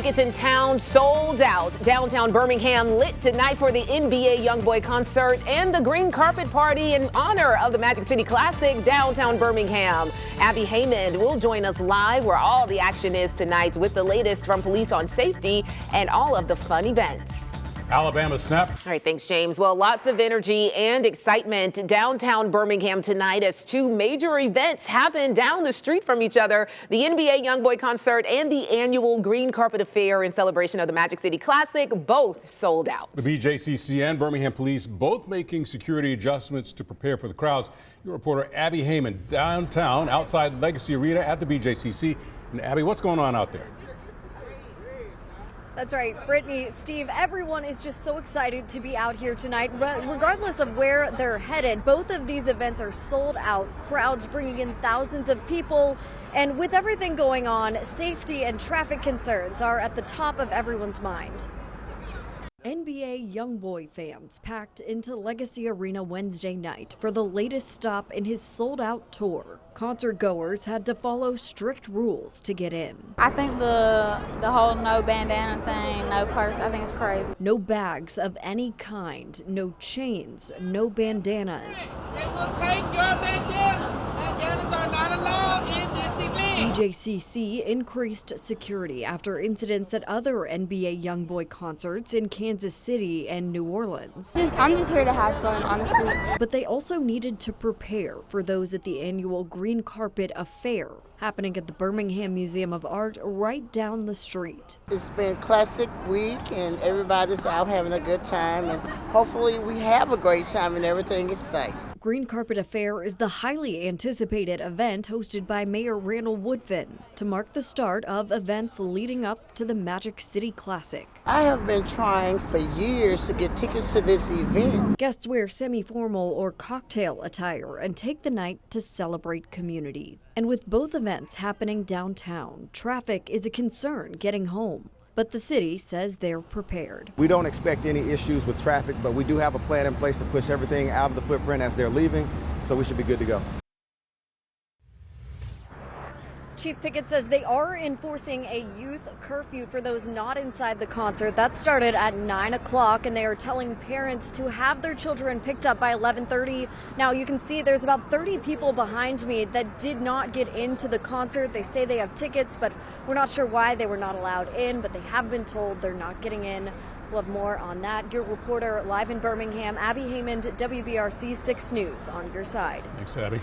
tickets in town sold out. Downtown Birmingham lit tonight for the NBA YoungBoy concert and the green carpet party in honor of the Magic City Classic, downtown Birmingham. Abby Haymond will join us live where all the action is tonight with the latest from police on safety and all of the fun events. Alabama snap. All right, thanks, James. Well, lots of energy and excitement downtown Birmingham tonight as two major events happen down the street from each other. The NBA YoungBoy concert and the annual Green Carpet Affair in celebration of the Magic City Classic, both sold out. The BJCC and Birmingham Police both making security adjustments to prepare for the crowds. Your reporter Abby Haymond downtown outside Legacy Arena at the BJCC. And Abby, what's going on out there? That's right, Brittany, Steve, everyone is just so excited to be out here tonight, regardless of where they're headed. Both of these events are sold out, crowds bringing in thousands of people. And with everything going on, safety and traffic concerns are at the top of everyone's mind. NBA YoungBoy fans packed into Legacy Arena Wednesday night for the latest stop in his sold-out tour. Concert goers had to follow strict rules to get in. I think the whole no bandana thing, no purse, I think it's crazy. No bags of any kind, no chains, no bandanas. They will take your bandana. Bandanas are not allowed in this event. BJCC increased security after incidents at other NBA YoungBoy concerts in Kansas City and New Orleans. I'm just here to have fun, honestly. But they also needed to prepare for those at the annual Green Carpet Affair happening at the Birmingham Museum of Art right down the street. It's been classic week and everybody's out having a good time, and hopefully we have a great time and everything is safe. Green Carpet Affair is the highly anticipated event hosted by Mayor Randall Woodfin to mark the start of events leading up to the Magic City Classic. I have been trying for years to get tickets to this event. Guests wear semi-formal or cocktail attire and take the night to celebrate community. And with both events happening downtown, traffic is a concern getting home. But the city says they're prepared. We don't expect any issues with traffic, but we do have a plan in place to push everything out of the footprint as they're leaving, so we should be good to go. Chief Pickett says they are enforcing a youth curfew for those not inside the concert. That started at 9 o'clock, and they are telling parents to have their children picked up by 11:30. Now, you can see there's about 30 people behind me that did not get into the concert. They say they have tickets, but we're not sure why they were not allowed in, but they have been told they're not getting in. We'll have more on that. Your reporter live in Birmingham, Abby Haymond, WBRC 6 News, on your side. Thanks, Abby.